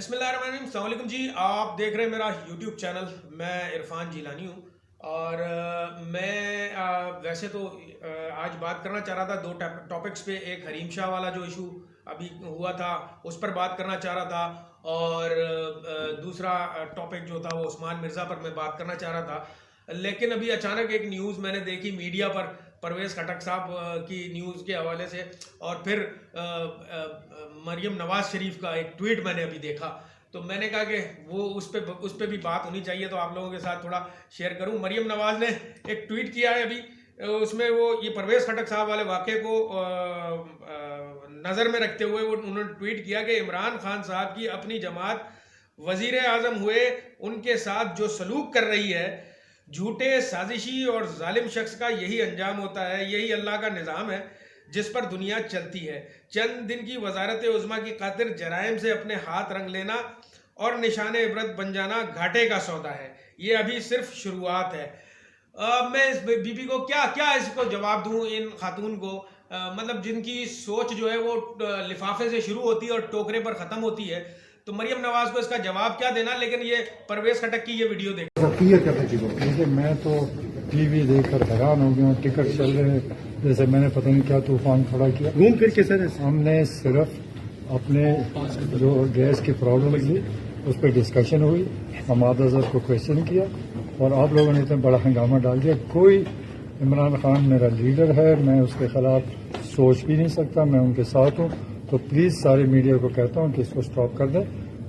بسم اللہ الرحمن الرحیم. السلام علیکم جی. آپ دیکھ رہے ہیں میرا یوٹیوب چینل. میں عرفان جیلانی ہوں اور میں ویسے تو آج بات کرنا چاہ رہا تھا دو ٹاپکس پہ. ایک حریم شاہ والا جو ایشو ابھی ہوا تھا اس پر بات کرنا چاہ رہا تھا, اور دوسرا ٹاپک جو تھا وہ عثمان مرزا پر میں بات کرنا چاہ رہا تھا. لیکن ابھی اچانک ایک نیوز میں نے دیکھی میڈیا پر, پرویز خٹک صاحب کی نیوز کے حوالے سے, اور پھر مریم نواز شریف کا ایک ٹویٹ میں نے ابھی دیکھا. تو میں نے کہا کہ وہ اس پہ بھی بات ہونی چاہیے, تو آپ لوگوں کے ساتھ تھوڑا شیئر کروں. مریم نواز نے ایک ٹویٹ کیا ہے ابھی, اس میں وہ یہ پرویز خٹک صاحب والے واقعے کو نظر میں رکھتے ہوئے انہوں نے ٹویٹ کیا کہ عمران خان صاحب کی اپنی جماعت وزیر اعظم ہوئے ان کے ساتھ جو سلوک کر رہی ہے, جھوٹے سازشی اور ظالم شخص کا یہی انجام ہوتا ہے. یہی اللہ کا نظام ہے جس پر دنیا چلتی ہے. چند دن کی وزارت عظمیٰ کی خاطر جرائم سے اپنے ہاتھ رنگ لینا اور نشان عبرت بن جانا گھاٹے کا سودا ہے. یہ ابھی صرف شروعات ہے. میں اس بی بی کو کیا اس کو جواب دوں, ان خاتون کو, مطلب جن کی سوچ جو ہے وہ لفافے سے شروع ہوتی ہے اور ٹوکرے پر ختم ہوتی ہے. تو مریم نواز کو اس کا جواب کیا دینا. لیکن یہ پرویز خٹک کی یہ ویڈیو دیکھیں, میں تو ٹی وی دیکھ کر حیران ہو گیا ہوں. ٹکٹ چل رہے ہیں جیسے میں نے پتہ نہیں کیا طوفان کھڑا کیا. گھوم پھر کے سر ہم نے صرف اپنے جو گیس کی پرابلم تھی اس پہ ڈسکشن ہوئی, حماد اظہر کو کویشچن کیا, اور آپ لوگوں نے اتنا بڑا ہنگامہ ڈال دیا. کوئی عمران خان میرا لیڈر ہے, میں اس کے خلاف سوچ بھی نہیں سکتا, میں ان کے ساتھ ہوں. تو پلیز سارے میڈیا کو کہتا ہوں کہ اس کو اسٹاپ کر دیں.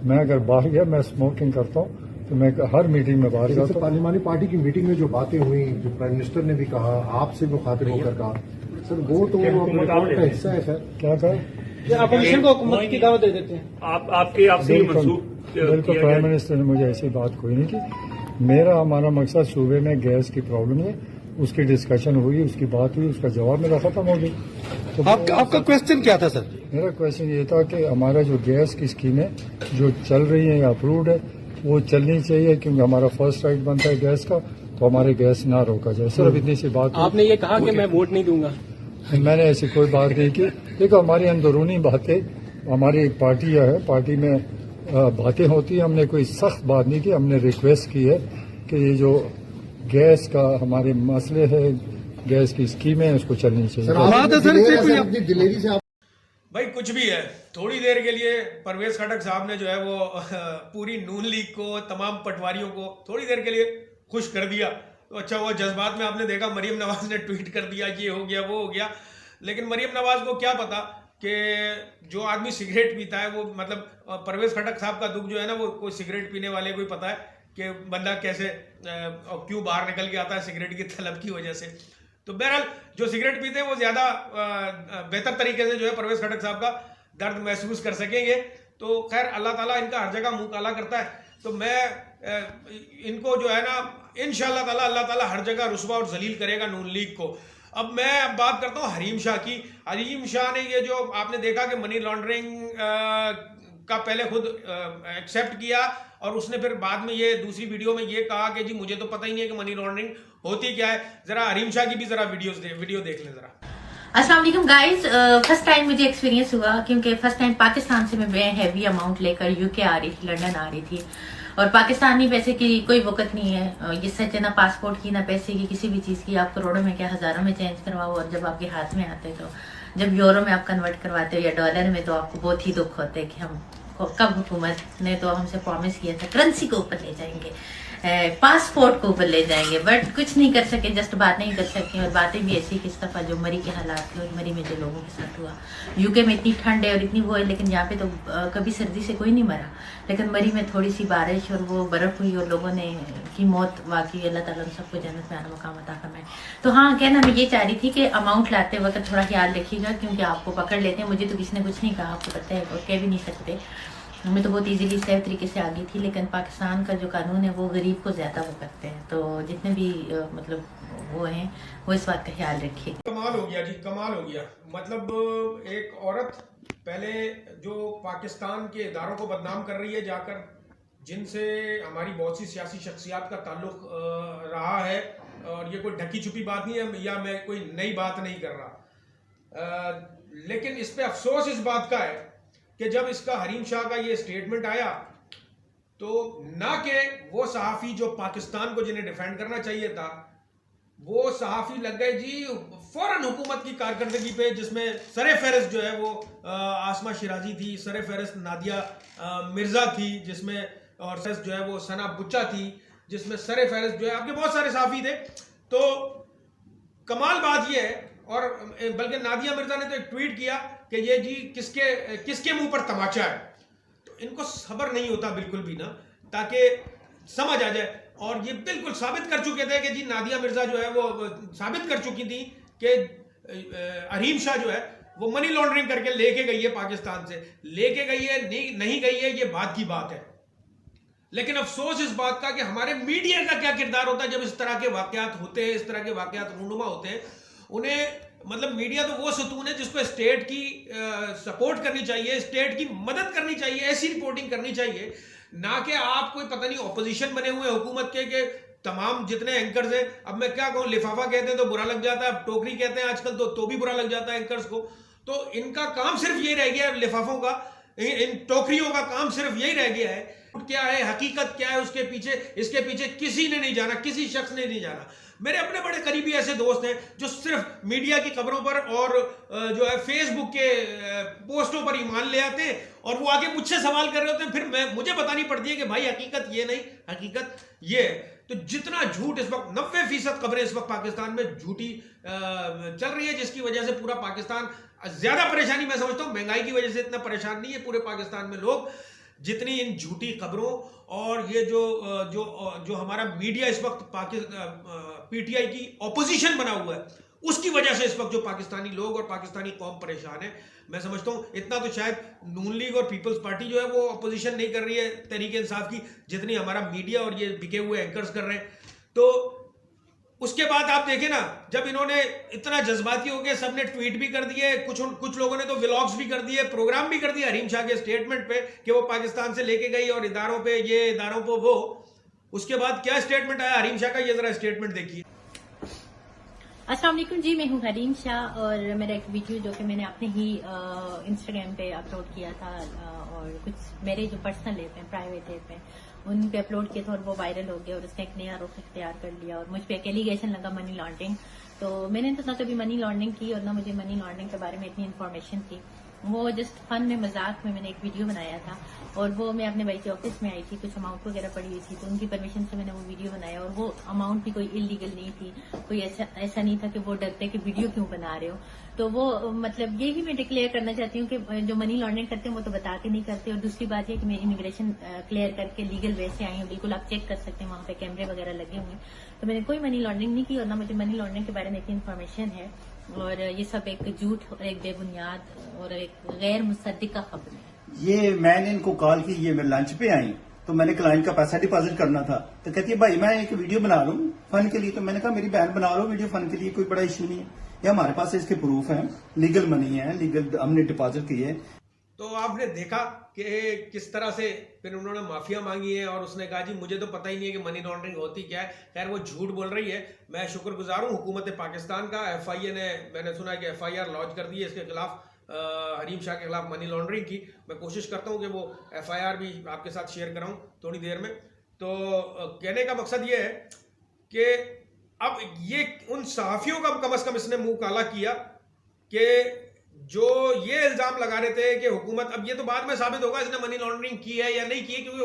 میں اگر باہر گیا, میں اسموکنگ کرتا ہوں, تو میں ہر میٹنگ میں باہر جاتا ہوں. پارلیمانی پارٹی کی میٹنگ میں جو باتیں ہوئی, جو پرائم منسٹر نے بھی کہا, آپ سے مخاطب ہو کر کہا, سر وہ تو ریکارڈ کا حصہ ہے. سر کیا کہا, اپوزیشن کو حکومت کی دعوت دے دیتے ہیں. آپ سے یہ منسوخ بالکل پرائم منسٹر نے مجھے ایسی بات کوئی نہیں کی. ہمارا مقصد صوبے میں گیس کی پرابلم ہے, اس کی ڈسکشن ہوئی, اس کی بات ہوئی, اس کا جواب میرا ختم ہو گیا. تو آپ کا کوشچن کیا تھا سر؟ میرا کوشچن یہ تھا کہ ہمارا جو گیس کی اسکیمیں جو چل رہی ہیں یا اپروڈ ہے وہ چلنی چاہیے, کیونکہ ہمارا فرسٹ رائٹ بنتا ہے گیس کا, تو ہمارے گیس نہ روکا جائے. صرف اتنی سی بات. آپ نے یہ کہا کہ میں ووٹ نہیں دوں گا. میں نے ایسی کوئی بات نہیں کی. دیکھو, ہماری اندرونی باتیں, ہماری ایک پارٹی ہے, پارٹی میں باتیں ہوتی ہیں. ہم نے کوئی سخت بات نہیں کی. ہم نے ریکویسٹ کی ہے کہ یہ جو گیس کا ہمارے مسئلے ہے, گیس کی اسکیمیں, اس کو چلنی چاہیے. دلیری سے بھائی کچھ بھی ہے, تھوڑی دیر کے لیے پرویز خٹک صاحب نے جو ہے وہ پوری نون لیگ کو, تمام پٹواریوں کو تھوڑی دیر کے لیے خوش کر دیا. تو اچھا ہوا, جذبات میں آپ نے دیکھا مریم نواز نے ٹویٹ کر دیا, یہ ہو گیا وہ ہو گیا. لیکن مریم نواز کو کیا پتا کہ جو آدمی سگریٹ پیتا ہے وہ, مطلب پرویز خٹک صاحب کا دکھ جو ہے نا, وہ کوئی سگریٹ پینے والے کو ہی پتا ہے کہ بندہ کیسے کیوں باہر نکل کے آتا ہے سگریٹ کی طلب کی وجہ سے. تو بہرحال جو سگریٹ پیتے ہیں وہ زیادہ بہتر طریقے سے جو ہے پرویز خٹک صاحب کا درد محسوس کر سکیں گے. تو خیر, اللہ تعالیٰ ان کا ہر جگہ منہ کالا کرتا ہے. تو میں ان کو جو ہے نا انشاءاللہ تعالیٰ اللہ تعالیٰ ہر جگہ رسوا اور ذلیل کرے گا نون لیگ کو. اب میں بات کرتا ہوں حریم شاہ کی. حریم شاہ نے یہ جو آپ نے دیکھا کہ منی لانڈرنگ کا پہلے خود ایکسیپٹ کیا, اور اس نے پھر بعد میں یہ دوسری ویڈیو میں یہ کہا کہ جی مجھے تو پتہ ہی نہیں ہے کہ منی لانڈرنگ ہوتی کیا ہے. ذرا حریم شاہ کی بھی ذرا ویڈیو دیکھ لیں ذرا. السلام علیکم گائز. فرسٹ ٹائم مجھے ایکسپیرینس ہوا, کیونکہ فرسٹ ٹائم پاکستان سے میں ہیوی اماؤنٹ لے کر UK آ رہی تھی, لنڈن آ رہی تھی, اور پاکستانی پیسے کی کوئی وقت نہیں ہے. یہ سچ ہے, نہ پاسپورٹ کی نہ پیسے کی کسی بھی چیز کی. آپ کروڑوں میں کیا ہزاروں میں چینج کرواؤ, اور جب آپ کے ہاتھ میں آتے تو جب یورو میں آپ کنورٹ کرواتے ہو یا ڈالر میں, تو آپ کو بہت ہی دکھ ہوتا ہے کہ ہم کب حکومت نے تو ہم سے پرومس کیا تھا کرنسی کو اوپر لے جائیں گے, پاسپورٹ کو اوپر لے جائیں گے, بٹ کچھ نہیں کر سکے, جسٹ بات نہیں کر سکے. اور باتیں بھی ایسی کس دفعہ جو مری کے حالات تھے, اور مری میں جو لوگوں کے ساتھ ہوا. UK میں اتنی ٹھنڈ ہے اور اتنی وہ ہے, لیکن یہاں پہ تو کبھی سردی سے کوئی نہیں مرا, لیکن مری میں تھوڑی سی بارش اور وہ برف ہوئی اور لوگوں نے کی موت واقعی. اللہ تعالیٰ ان سب کو جنت میں آنا مقام عطا فرمائے. تو ہاں, کہنا میں یہ چاہ رہی تھی کہ اماؤنٹ لاتے وقت تھوڑا خیال رکھیے گا, کیونکہ آپ کو پکڑ لیتے ہیں. مجھے تو کسی نے کچھ نہیں کہا, آپ کو پتہ ہے, اور کہہ بھی نہیں سکتے. میں تو بہت ایزیلی سیف طریقے سے آگئی تھی, لیکن پاکستان کا جو قانون ہے وہ غریب کو زیادہ وہ کرتے ہیں. تو جتنے بھی مطلب وہ ہیں وہ اس بات کا خیال رکھیے. کمال ہو گیا جی, کمال ہو گیا. مطلب ایک عورت پہلے جو پاکستان کے اداروں کو بدنام کر رہی ہے جا کر, جن سے ہماری بہت سی سیاسی شخصیات کا تعلق رہا ہے, اور یہ کوئی ڈھکی چھپی بات نہیں ہے یا میں کوئی نئی بات نہیں کر رہا, لیکن اس پہ افسوس اس بات کا ہے کہ جب اس کا حریم شاہ کا یہ سٹیٹمنٹ آیا تو نہ کہ وہ صحافی جو پاکستان کو جنہیں ڈیفینڈ کرنا چاہیے تھا وہ صحافی لگ گئے جی فوراً حکومت کی کارکردگی پہ، جس میں سر فہرست جو ہے وہ آسمہ شیرازی تھی، سر فہرست نادیہ مرزا تھی، جس میں اور جو ہے وہ ثنا بچا تھی، جس میں سر فہرست جو ہے آپ کے بہت سارے صحافی تھے. تو کمال بات یہ ہے، اور بلکہ نادیہ مرزا نے تو ایک ٹویٹ کیا کہ یہ جی کس کے منہ پر تماچا ہے. تو ان کو صبر نہیں ہوتا بالکل بھی نا، تاکہ سمجھ آ جائے. اور یہ بالکل ثابت کر چکے تھے کہ جی نادیہ مرزا جو ہے وہ ثابت کر چکی تھی کہ حریم شاہ جو ہے وہ منی لانڈرنگ کر کے لے کے گئی ہے پاکستان سے. لے کے گئی ہے نہیں گئی ہے، یہ بات کی بات ہے. لیکن افسوس اس بات کا کہ ہمارے میڈیا کا کیا کردار ہوتا ہے جب اس طرح کے واقعات ہوتے ہیں، اس طرح کے واقعات رونما ہوتے ہیں. انہیں مطلب میڈیا تو وہ ستون ہے جس کو اسٹیٹ کی سپورٹ کرنی چاہیے، اسٹیٹ کی مدد کرنی چاہیے، ایسی رپورٹنگ کرنی چاہیے، نہ کہ آپ کوئی پتہ نہیں اپوزیشن بنے ہوئے حکومت کے کہ تمام جتنے اینکرز ہیں. اب میں کیا کہوں، لفافہ کہتے ہیں تو برا لگ جاتا ہے، اب ٹوکری کہتے ہیں آج کل تو بھی برا لگ جاتا ہے اینکرز کو. تو ان کا کام صرف یہ رہ گیا ہے، لفافوں کا، ان ٹوکریوں کا کام صرف یہی رہ گیا ہے. کیا ہے حقیقت کیا ہے اس کے پیچھے کسی نے نہیں جانا، کسی شخص نے نہیں جانا. میرے اپنے بڑے قریبی ایسے دوست ہیں جو صرف میڈیا کی خبروں پر اور جو ہے فیس بک کے پوسٹوں پر ایمان لے آتے ہیں اور وہ آگے مجھ سے سوال کر رہے ہوتے ہیں، پھر مجھے بتانی پڑتی ہے کہ بھائی حقیقت یہ نہیں، حقیقت یہ ہے. تو جتنا جھوٹ اس وقت 90% خبریں اس وقت پاکستان میں جھوٹی چل رہی ہے، جس کی وجہ سے پورا پاکستان زیادہ پریشانی، میں سمجھتا ہوں مہنگائی کی وجہ سے اتنا پریشان نہیں ہے پورے پاکستان میں لوگ، جتنی ان جھوٹی خبروں اور یہ جو ہمارا میڈیا اس وقت پی ٹی آئی کی اپوزیشن بنا ہوا ہے، اس کی وجہ سے اس وقت جو پاکستانی لوگ اور پاکستانی قوم پریشان ہے. میں سمجھتا ہوں اتنا تو شاید نون لیگ اور پیپلز پارٹی جو ہے وہ اپوزیشن نہیں کر رہی ہے تحریک انصاف کی، جتنی ہمارا میڈیا اور یہ بکے ہوئے اینکرز کر رہے ہیں. تو اس کے بعد آپ دیکھیں نا، جب انہوں نے اتنا جذباتی ہو گئے، سب نے ٹویٹ بھی کر دیے، کچھ لوگوں نے تو ولاگز بھی کر دیے، پروگرام بھی کر دیا حریم شاہ کے سٹیٹمنٹ پہ کہ وہ پاکستان سے لے کے گئی اور اداروں پہ یہ، اداروں پہ وہ. اس کے بعد کیا سٹیٹمنٹ آیا حریم شاہ کا، یہ ذرا سٹیٹمنٹ دیکھیے. السلام علیکم جی، میں ہوں حریم شاہ اور میرا ایک ویڈیو جو کہ میں نے اپنے ہی انسٹاگرام پہ اپلوڈ کیا تھا اور کچھ میرے جو پرسنل ایپ ہیں، پرائیویٹ ایپ ہیں، ان پہ اپلوڈ کیا تھا اور وہ وائرل ہو گیا اور اس نے ایک نیا رخ اختیار کر لیا اور مجھ پہ ایک ایلیگیشن لگا منی لانڈرنگ. تو میں نے تو نہ کبھی منی لانڈرنگ کی اور نہ مجھے منی لانڈرنگ کے بارے میں اتنی انفارمیشن تھی. وہ جسٹ فن میں، مذاق میں نے ایک ویڈیو بنایا تھا اور وہ میں اپنے بھائی کے آفس میں آئی تھی، کچھ اماؤنٹ وغیرہ پڑی ہوئی تھی تو ان کی پرمیشن سے میں نے وہ ویڈیو بنایا. اور وہ اماؤنٹ بھی کوئی انلیگل نہیں تھی، کوئی ایسا نہیں تھا کہ وہ ڈرتے کہ ویڈیو کیوں بنا رہے ہو. تو وہ مطلب یہ بھی میں ڈکلیئر کرنا چاہتی ہوں کہ جو منی لانڈرنگ کرتے ہیں وہ تو بتا کے نہیں کرتے. اور دوسری بات یہ کہ میں امیگریشن کلیئر کر کے لیگل وے سے آئی ہوں، بالکل آپ چیک کر سکتے ہیں، وہاں پہ کیمرے وغیرہ لگے ہوئے ہیں. تو میں نے کوئی منی لانڈرنگ نہیں کی اور نہ مجھے منی لانڈرنگ کے بارے میں اتنی انفارمیشن ہے. اور یہ سب ایک جھوٹ اور ایک بے بنیاد اور ایک غیر مصدقہ خبر ہے. یہ میں نے ان کو کال کی، یہ میں لنچ پہ آئی تو میں نے کلائنٹ کا پیسہ ڈپازٹ کرنا تھا تو کہتی ہے بھائی میں ایک ویڈیو بنا رہا ہوں فن کے لیے. تو میں نے کہا میری بہن بنا رہا ہوں ویڈیو فن کے لیے، کوئی بڑا ایشو نہیں ہے، یہ ہمارے پاس اس کے پروف ہیں، لیگل منی ہے، لیگل ہم نے ڈپازٹ کی ہے. تو آپ نے دیکھا کہ کس طرح سے پھر انہوں نے معافیا مانگی ہے اور اس نے کہا جی مجھے تو پتہ ہی نہیں ہے کہ منی لانڈرنگ ہوتی کیا ہے. خیر وہ جھوٹ بول رہی ہے. میں شکر گزار ہوں حکومت پاکستان کا، ایف آئی اے نے، میں نے سنا ہے کہ ایف آئی آر لانچ کر دی ہے اس کے خلاف، حریم شاہ کے خلاف منی لانڈرنگ کی. میں کوشش کرتا ہوں کہ وہ ایف آئی آر بھی آپ کے ساتھ شیئر کراؤں تھوڑی دیر میں. تو کہنے کا مقصد یہ ہے کہ اب یہ ان صحافیوں کا کم از کم اس نے منہ کالا کیا کہ جو یہ الزام لگا رہے تھے کہ حکومت، اب یہ تو بعد میں ثابت ہوگا اس نے منی لانڈرنگ کی ہے یا نہیں کی ہے، کیونکہ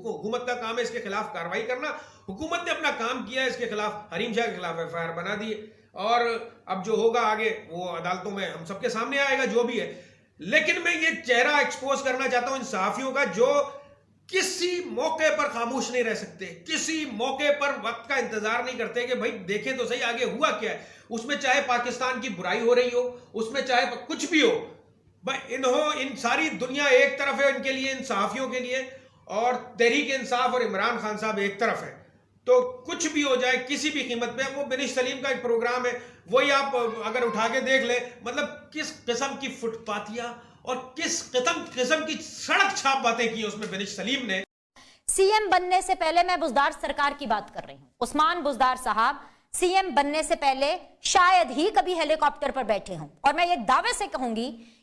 حکومت کا کام ہے اس کے خلاف کارروائی کرنا. حکومت نے اپنا کام کیا ہے، اس کے خلاف، حریم شاہ کے خلاف ایف آئی آر بنا دی ہے اور اب جو ہوگا آگے وہ عدالتوں میں ہم سب کے سامنے آئے گا جو بھی ہے. لیکن میں یہ چہرہ ایکسپوز کرنا چاہتا ہوں ان صحافیوں کا جو کسی موقع پر خاموش نہیں رہ سکتے، کسی موقع پر وقت کا انتظار نہیں کرتے کہ بھائی دیکھیں تو صحیح آگے ہوا کیا ہے. اس میں چاہے پاکستان کی برائی ہو رہی ہو، اس میں چاہے کچھ بھی ہو، بھائی ان ساری دنیا ایک طرف ہے ان کے لیے، ان صحافیوں کے لیے، اور تحریک انصاف اور عمران خان صاحب ایک طرف ہے. تو کچھ بھی ہو جائے کسی بھی قیمت پہ. وہ بنش سلیم کا ایک پروگرام ہے، وہی آپ اگر اٹھا کے دیکھ لیں، مطلب کس قسم کی فٹ پاتیاں اور کس قسم کی سڑک چھاپ باتیں کی اس میں بنش سلیم نے. سی ایم بننے سے پہلے میں بزدار سرکار کی بات کر رہی ہوں. عثمان بزدار صاحب سی ایم بننے سے پہلے شاید ہی کبھی ہیلی کاپٹر پر بیٹھے ہوں، اور میں یہ دعوے سے کہوں گی